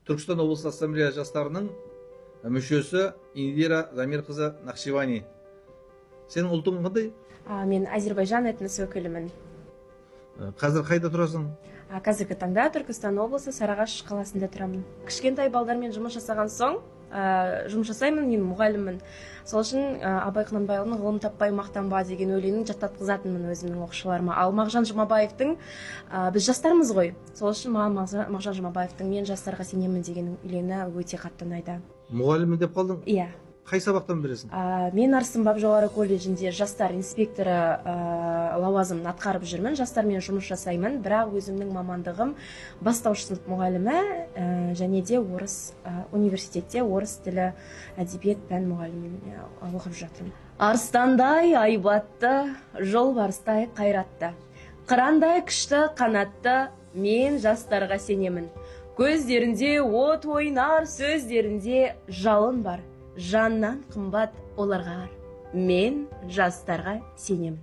Түркістан облыстық ассамблея жастарының мүшесі Индира Замирқызы Нақшибани. Сенің ұлтың қандай? Мен Азербайжан этнос өкілімін. Қазір қайда тұрасың? Қазіргі таңда Түркістан облысы Сарыағаш қаласында тұрамын. Кішкентай балдармен жұмыс жасаған соң, жұмыс жасаймын, мен мұғаліммін. Сол үшін Абай Құнанбайұлының «Ғылым таппай мақтанба» деген өлеңін жаттатқызатынмын өзімнің оқушыларыма. Ал Мағжан Жұмабаевтың біз жастармыз ғой. Сол үшін маған Мағжан Жұмабаевтың «Мен жастарға сенемін» деген өлеңі өте қатты ұнайды. Мұғаліммін деп қалдың? Иә. Қай сабақтан бересің? Мен Арыстанбаб жоғары колледжінде жастар инспекторы лауазымын атқарып жүрмін. Жастармен жұмыс жасаймын, бірақ өзімнің мамандығым бастауыш сынып мұғалімі және де университетте орыс тілі әдебиет пән мұғалімі оқып жатырмын. Арыстандай айбатты, жолбарыстай қайратты, қырандай күшті қанатты, мен жастарға сенемін. Көздерінде от ойнар, сөздерінде жалын бар. Жаннан қымбат оларға бар. Мен жастарға сенемін.